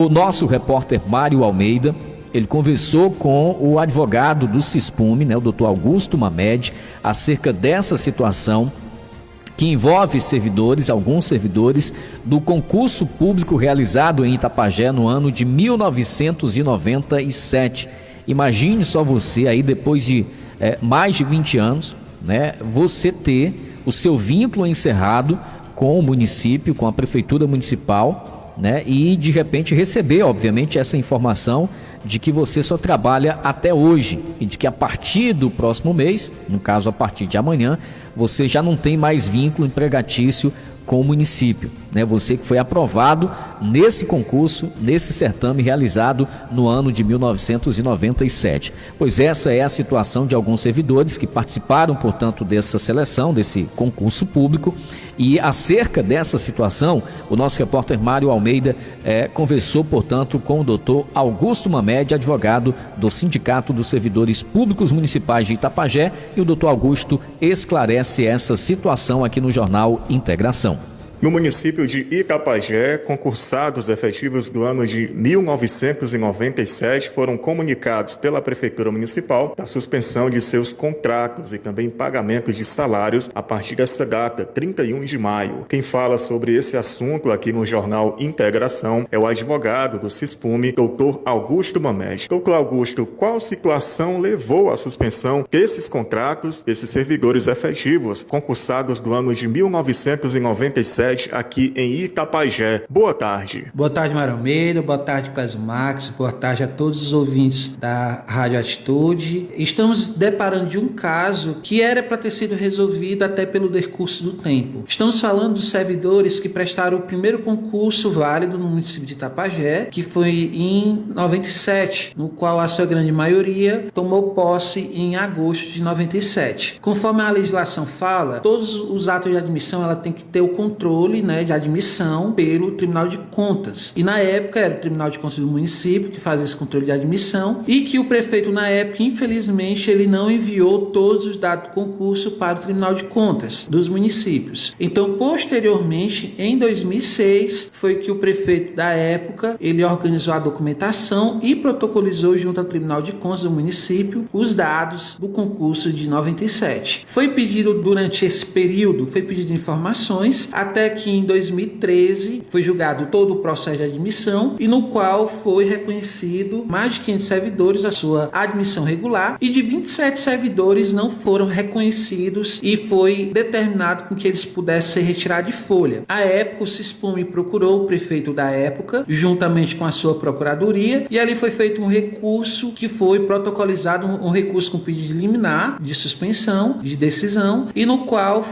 O nosso repórter Mário Almeida, ele conversou com o advogado do CISPUME, o doutor Augusto Mamed, acerca dessa situação que envolve alguns servidores, do concurso público realizado em Itapajé no ano de 1997. Imagine só você aí, depois de mais de 20 anos, você ter o seu vínculo encerrado com o município, com a prefeitura municipal, e de repente receber, obviamente, essa informação de que você só trabalha até hoje e de que a partir do próximo mês, no caso a partir de amanhã, você já não tem mais vínculo empregatício com o município, Você que foi aprovado nesse concurso, nesse certame realizado no ano de 1997. Pois essa é a situação de alguns servidores que participaram, portanto, dessa seleção, desse concurso público. E acerca dessa situação, o nosso repórter Mário Almeida conversou, portanto, com o doutor Augusto Mamed, advogado do Sindicato dos Servidores Públicos Municipais de Itapajé, e o doutor Augusto esclarece essa situação aqui no Jornal Integração. No município de Itapajé, concursados efetivos do ano de 1997 foram comunicados pela Prefeitura Municipal da suspensão de seus contratos e também pagamento de salários a partir dessa data, 31 de maio. Quem fala sobre esse assunto aqui no Jornal Integração é o advogado do CISPUME, doutor Augusto Mamed. Doutor Augusto, qual situação levou à suspensão desses contratos, desses servidores efetivos concursados do ano de 1997 aqui em Itapajé? Boa tarde. Boa tarde, Mário Almeida. Boa tarde, Clésio Max. Boa tarde a todos os ouvintes da Rádio Atitude. Estamos deparando de um caso que era para ter sido resolvido até pelo decurso do tempo. Estamos falando dos servidores que prestaram o primeiro concurso válido no município de Itapajé, que foi em 97, no qual a sua grande maioria tomou posse em agosto de 97. Conforme a legislação fala, todos os atos de admissão ela tem que ter o controle de admissão pelo Tribunal de Contas. E na época era o Tribunal de Contas do município que fazia esse controle de admissão, e que o prefeito na época, infelizmente, ele não enviou todos os dados do concurso para o Tribunal de Contas dos municípios. Então, posteriormente, em 2006, foi que o prefeito da época, ele organizou a documentação e protocolizou junto ao Tribunal de Contas do município os dados do concurso de 97. Foi pedido durante esse período, informações, até que em 2013 foi julgado todo o processo de admissão, e no qual foi reconhecido mais de 500 servidores a sua admissão regular, e de 27 servidores não foram reconhecidos e foi determinado com que eles pudessem ser retirados de folha. À época, o CISPUME procurou o prefeito da época, juntamente com a sua procuradoria, e ali foi feito um recurso que foi protocolizado, um recurso com pedido de liminar, de suspensão, de decisão, e no qual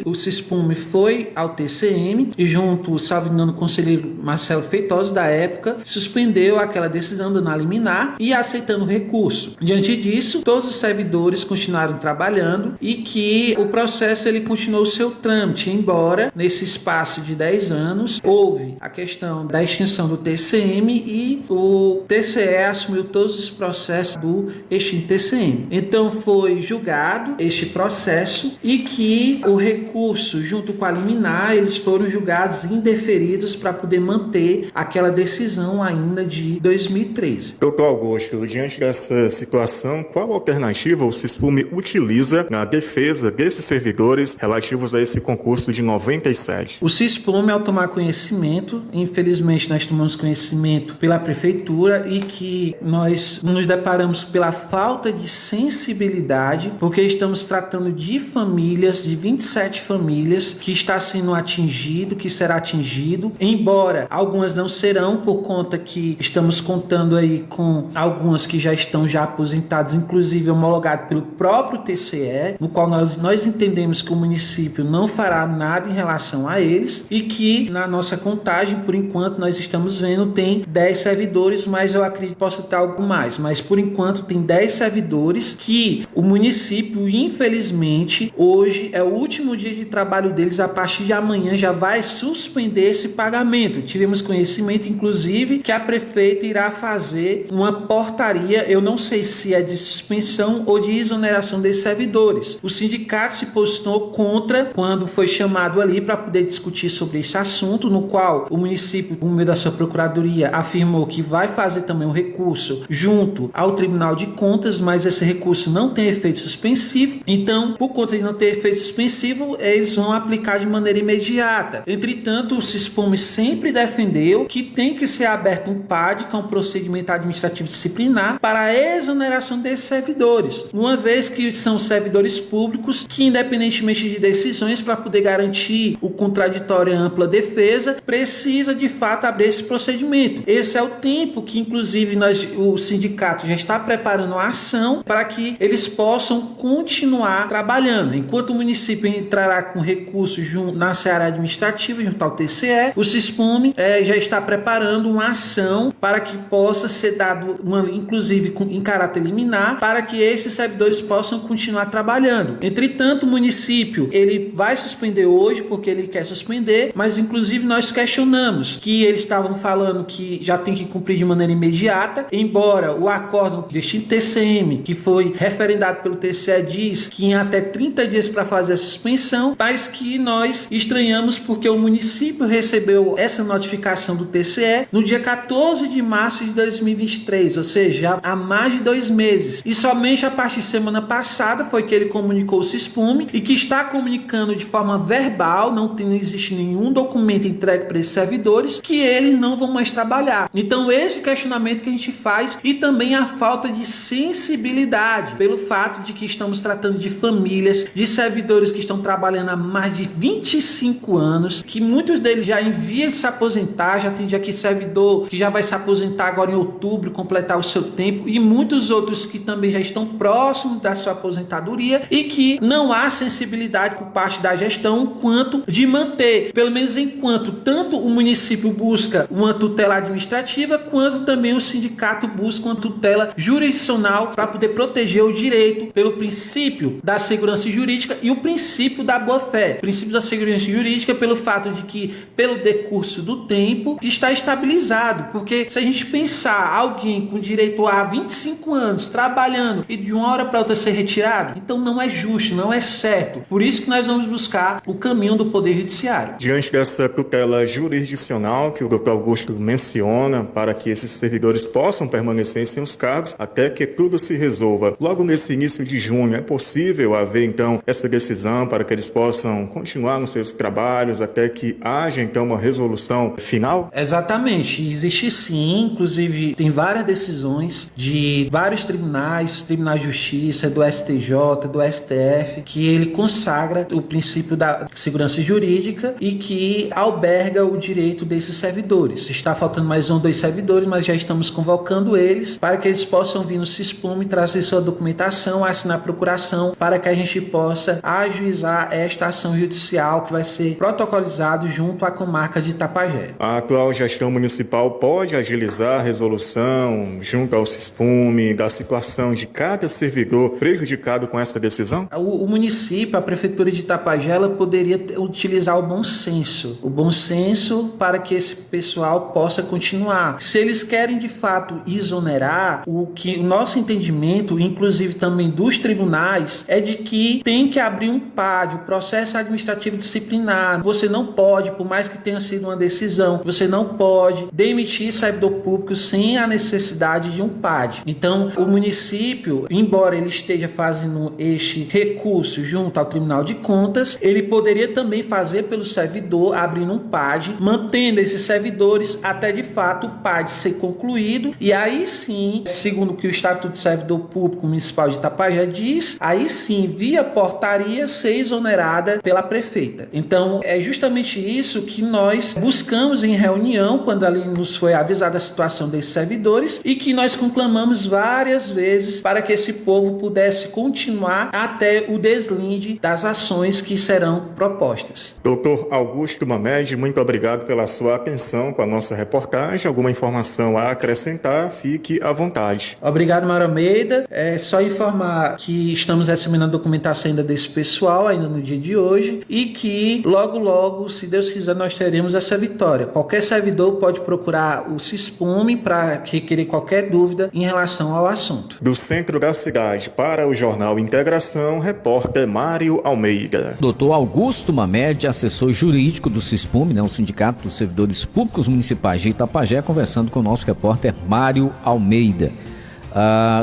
o CISPUME foi ao TCM e junto, salvo engano, o conselheiro Marcelo Feitosa da época, suspendeu aquela decisão dando a liminar e aceitando o recurso. Diante disso, todos os servidores continuaram trabalhando e que o processo ele continuou o seu trâmite, embora nesse espaço de 10 anos houve a questão da extinção do TCM e o TCE assumiu todos os processos do extinto TCM. Então foi julgado este processo e que o recurso junto com a liminar, eles foram julgados indeferidos para poder manter aquela decisão ainda de 2013. Doutor Augusto, diante dessa situação, qual alternativa o CISPUME utiliza na defesa desses servidores relativos a esse concurso de 97? O CISPUME, ao tomar conhecimento, infelizmente nós tomamos conhecimento pela prefeitura e que nós nos deparamos pela falta de sensibilidade, porque estamos tratando de famílias, de 27 famílias que está sendo atingido, que será atingido, embora algumas não serão, por conta que estamos contando aí com algumas que já estão aposentadas, inclusive homologado pelo próprio TCE, no qual nós entendemos que o município não fará nada em relação a eles, e que na nossa contagem, por enquanto, nós estamos vendo, tem 10 servidores, mas eu acredito que possa ter algo mais, mas por enquanto tem 10 servidores que o município, infelizmente, hoje é o último dia de trabalho deles, a partir de amanhã amanhã já vai suspender esse pagamento. Tivemos conhecimento, inclusive, que a prefeita irá fazer uma portaria, eu não sei se é de suspensão ou de exoneração desses servidores. O sindicato se posicionou contra quando foi chamado ali para poder discutir sobre esse assunto, no qual o município, por meio da sua procuradoria, afirmou que vai fazer também um recurso junto ao Tribunal de Contas, mas esse recurso não tem efeito suspensivo. Então, por conta de não ter efeito suspensivo, eles vão aplicar de maneira imediata. Entretanto, o SISPOME sempre defendeu que tem que ser aberto um PAD, que é um procedimento administrativo disciplinar, para a exoneração desses servidores, uma vez que são servidores públicos que, independentemente de decisões, para poder garantir o contraditório e ampla defesa, precisa de fato abrir esse procedimento. Esse é o tempo que, inclusive, o sindicato já está preparando a ação para que eles possam continuar trabalhando. Enquanto o município entrará com recurso na seara administrativa, junto ao TCE, o SISPOME já está preparando uma ação para que possa ser dado, inclusive em caráter liminar, para que esses servidores possam continuar trabalhando. Entretanto, o município ele vai suspender hoje porque ele quer suspender, mas inclusive nós questionamos que eles estavam falando que já tem que cumprir de maneira imediata, embora o acordo deste TCM, que foi referendado pelo TCE, diz que em até 30 dias para fazer a suspensão, mas que nós estranhamos porque o município recebeu essa notificação do TCE no dia 14 de março de 2023, ou seja, há mais de 2 meses. E somente a partir de semana passada foi que ele comunicou o SISPOME e que está comunicando de forma verbal, não existe nenhum documento entregue para esses servidores, que eles não vão mais trabalhar. Então esse questionamento que a gente faz, e também a falta de sensibilidade pelo fato de que estamos tratando de famílias, de servidores que estão trabalhando há mais de 25 anos, que muitos deles já enviam se aposentar, já tem aqui servidor que já vai se aposentar agora em outubro, completar o seu tempo, e muitos outros que também já estão próximos da sua aposentadoria, e que não há sensibilidade por parte da gestão quanto de manter, pelo menos enquanto tanto o município busca uma tutela administrativa, quanto também o sindicato busca uma tutela jurisdicional para poder proteger o direito pelo princípio da segurança jurídica e o princípio da boa-fé. O princípio da segurança jurídica pelo fato de que, pelo decurso do tempo, está estabilizado, porque se a gente pensar alguém com direito a 25 anos trabalhando e de uma hora para outra ser retirado, então não é justo, não é certo. Por isso que nós vamos buscar o caminho do Poder Judiciário. Diante dessa tutela jurisdicional que o Dr. Augusto menciona, para que esses servidores possam permanecer em seus cargos até que tudo se resolva, logo nesse início de junho, é possível haver então essa decisão para que eles possam continuar nos seus trabalhos até que haja então uma resolução final? Exatamente, existe sim, inclusive tem várias decisões de vários tribunais de justiça, do STJ, do STF, que ele consagra o princípio da segurança jurídica e que alberga o direito desses servidores. Está faltando mais 1 ou 2 servidores, mas já estamos convocando eles para que eles possam vir no SISPOME, trazer sua documentação, assinar a procuração, para que a gente possa ajuizar esta ação judicial que vai ser protocolizado junto à comarca de Itapajé. A atual gestão municipal pode agilizar a resolução junto ao SISPOME da situação de cada servidor prejudicado com essa decisão? O município, a prefeitura de Itapajé, ela poderia utilizar o bom senso para que esse pessoal possa continuar. Se eles querem de fato exonerar, o nosso entendimento, inclusive também dos tribunais, é de que tem que abrir um PAD, o processo administrativo disciplinar. Você não pode, por mais que tenha sido uma decisão, você não pode demitir servidor público sem a necessidade de um PAD. Então, o município, embora ele esteja fazendo este recurso junto ao Tribunal de Contas, ele poderia também fazer pelo servidor, abrindo um PAD, mantendo esses servidores até de fato o PAD ser concluído, e aí sim, segundo o que o Estatuto de Servidor Público Municipal de Itapajé diz, aí sim, via portaria, ser exonerada pela prefeita. Então, é justamente isso que nós buscamos em reunião, quando ali nos foi avisada a situação desses servidores, e que nós conclamamos várias vezes para que esse povo pudesse continuar até o deslinde das ações que serão propostas. Dr. Augusto Mamed, muito obrigado pela sua atenção com a nossa reportagem. Alguma informação a acrescentar, fique à vontade. Obrigado, Mário Almeida. É só informar que estamos recebendo a documentação ainda desse pessoal, ainda no dia de hoje, e que logo, logo, se Deus quiser, nós teremos essa vitória. Qualquer servidor pode procurar o CISPUME para requerer qualquer dúvida em relação ao assunto. Do centro da cidade para o Jornal Integração, repórter Mário Almeida. Dr. Augusto Mamed, assessor jurídico do CISPUME, o Sindicato dos Servidores Públicos Municipais de Itapajé, conversando com o nosso repórter Mário Almeida.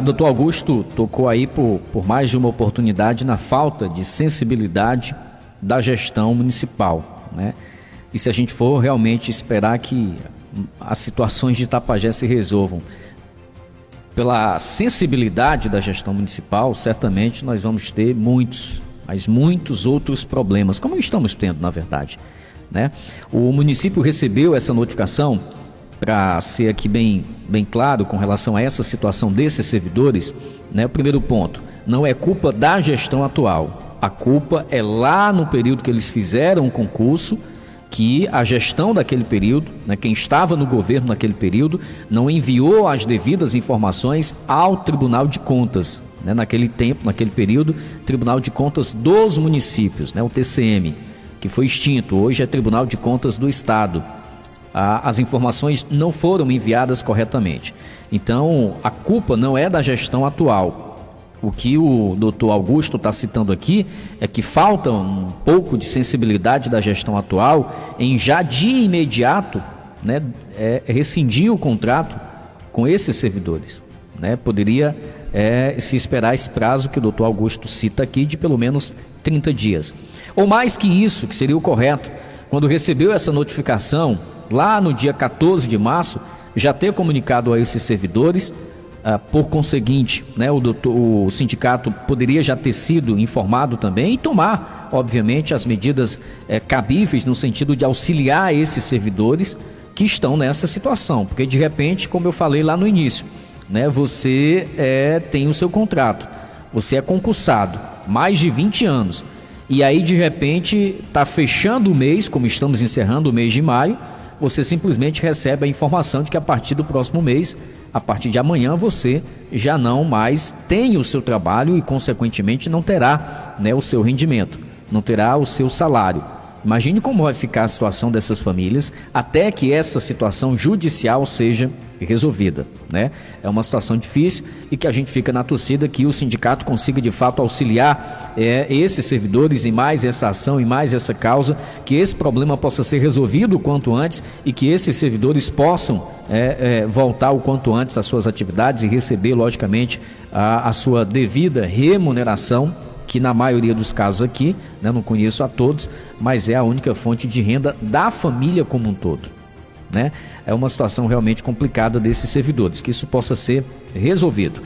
Dr. Augusto tocou aí por mais de uma oportunidade na falta de sensibilidade da gestão municipal, né? E se a gente for realmente esperar que as situações de Itapajé se resolvam pela sensibilidade da gestão municipal, certamente nós vamos ter muitos outros problemas, como estamos tendo, na verdade, né? O município recebeu essa notificação, para ser aqui bem claro com relação a essa situação desses servidores, né? O primeiro ponto, não é culpa da gestão atual, a culpa é lá no período que eles fizeram o concurso, que a gestão daquele período, né, quem estava no governo naquele período, não enviou as devidas informações ao Tribunal de Contas, né? Naquele tempo, naquele período, Tribunal de Contas dos Municípios, né? O TCM, que foi extinto, hoje é Tribunal de Contas do Estado. As informações não foram enviadas corretamente. Então, a culpa não é da gestão atual. O que o doutor Augusto está citando aqui é que falta um pouco de sensibilidade da gestão atual em já de imediato, né, rescindir o contrato com esses servidores, né? Poderia se esperar esse prazo que o doutor Augusto cita aqui de pelo menos 30 dias. Ou mais que isso, que seria o correto, quando recebeu essa notificação, lá no dia 14 de março, já ter comunicado a esses servidores, por conseguinte, né, o sindicato poderia já ter sido informado também e tomar, obviamente, as medidas cabíveis no sentido de auxiliar esses servidores que estão nessa situação, porque de repente, como eu falei lá no início, né, você tem o seu contrato, você é concursado, mais de 20 anos, e aí de repente está fechando o mês, como estamos encerrando o mês de maio, você simplesmente recebe a informação de que a partir do próximo mês, a partir de amanhã, você já não mais tem o seu trabalho e, consequentemente, não terá, né, o seu rendimento, não terá o seu salário. Imagine como vai ficar a situação dessas famílias até que essa situação judicial seja resolvida, né? É uma situação difícil e que a gente fica na torcida que o sindicato consiga de fato auxiliar esses servidores em mais essa ação, em mais essa causa, que esse problema possa ser resolvido o quanto antes e que esses servidores possam voltar o quanto antes às suas atividades e receber, logicamente, a sua devida remuneração, que na maioria dos casos aqui, né, não conheço a todos, mas é a única fonte de renda da família como um todo, né? É uma situação realmente complicada desses servidores, que isso possa ser resolvido.